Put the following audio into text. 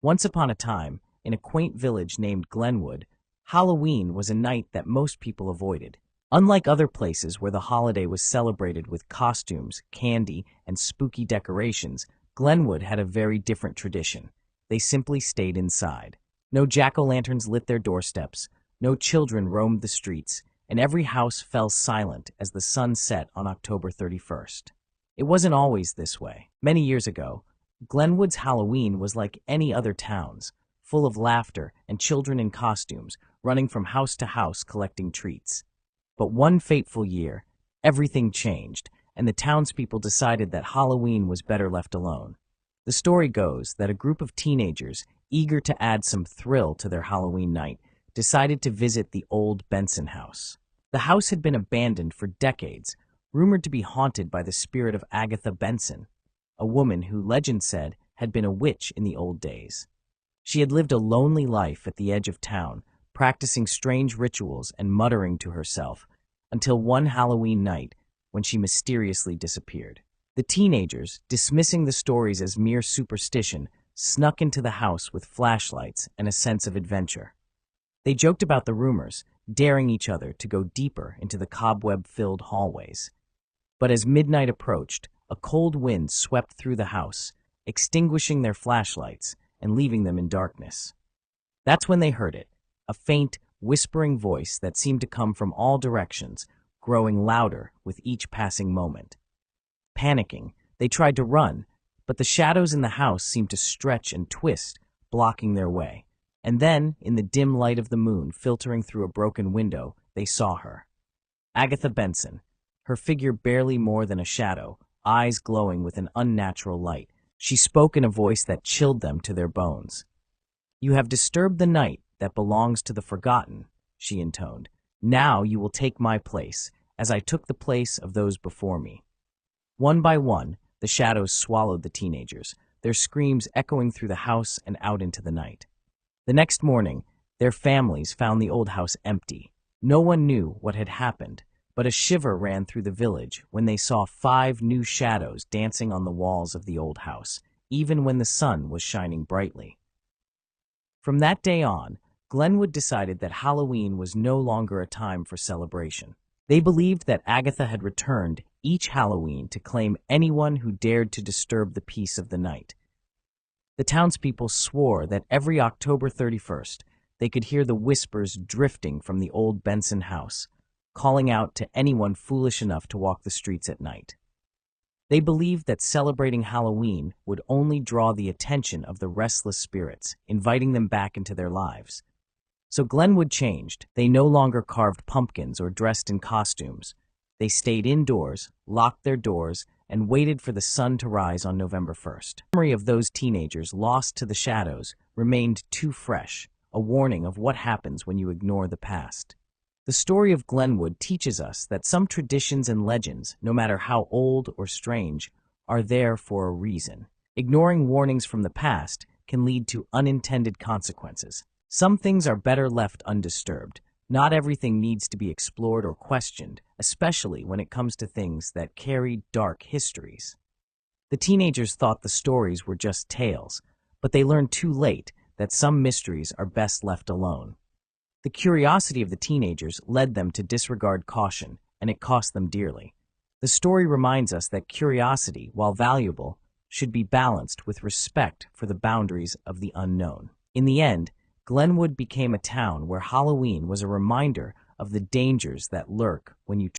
Once upon a time, in a quaint village named Glenwood, Halloween was a night that most people avoided. Unlike other places where the holiday was celebrated with costumes, candy, and spooky decorations, Glenwood had a very different tradition. They simply stayed inside. No jack-o'-lanterns lit their doorsteps, no children roamed the streets, and every house fell silent as the sun set on October 31st. It wasn't always this way. Many years ago, Glenwood's Halloween was like any other town's, full of laughter and children in costumes, running from house to house collecting treats. But one fateful year, everything changed, and the townspeople decided that Halloween was better left alone. The story goes that a group of teenagers, eager to add some thrill to their Halloween night, decided to visit the old Benson house. The house had been abandoned for decades, rumored to be haunted by the spirit of Agatha Benson, a woman who, legend said, had been a witch in the old days. She had lived a lonely life at the edge of town, practicing strange rituals and muttering to herself, until one Halloween night when she mysteriously disappeared. The teenagers, dismissing the stories as mere superstition, snuck into the house with flashlights and a sense of adventure. They joked about the rumors, daring each other to go deeper into the cobweb-filled hallways. But as midnight approached, a cold wind swept through the house, extinguishing their flashlights and leaving them in darkness. That's when they heard it, a faint, whispering voice that seemed to come from all directions, growing louder with each passing moment. Panicking, they tried to run, but the shadows in the house seemed to stretch and twist, blocking their way. And then, in the dim light of the moon filtering through a broken window, they saw her. Agatha Benson, her figure barely more than a shadow, eyes glowing with an unnatural light. She spoke in a voice that chilled them to their bones. "You have disturbed the night that belongs to the forgotten," she intoned. "Now you will take my place, as I took the place of those before me." One by one, the shadows swallowed the teenagers, their screams echoing through the house and out into the night. The next morning, their families found the old house empty. No one knew what had happened, but a shiver ran through the village when they saw 5 new shadows dancing on the walls of the old house, even when the sun was shining brightly. From that day on, Glenwood decided that Halloween was no longer a time for celebration. They believed that Agatha had returned each Halloween to claim anyone who dared to disturb the peace of the night. The townspeople swore that every October 31st, they could hear the whispers drifting from the old Benson house, calling out to anyone foolish enough to walk the streets at night. They believed that celebrating Halloween would only draw the attention of the restless spirits, inviting them back into their lives. So Glenwood changed. They no longer carved pumpkins or dressed in costumes. They stayed indoors, locked their doors, and waited for the sun to rise on November 1st. The memory of those teenagers lost to the shadows remained too fresh, a warning of what happens when you ignore the past. The story of Glenwood teaches us that some traditions and legends, no matter how old or strange, are there for a reason. Ignoring warnings from the past can lead to unintended consequences. Some things are better left undisturbed. Not everything needs to be explored or questioned, especially when it comes to things that carry dark histories. The teenagers thought the stories were just tales, but they learned too late that some mysteries are best left alone. The curiosity of the teenagers led them to disregard caution, and it cost them dearly. The story reminds us that curiosity, while valuable, should be balanced with respect for the boundaries of the unknown. In the end, Glenwood became a town where Halloween was a reminder of the dangers that lurk when you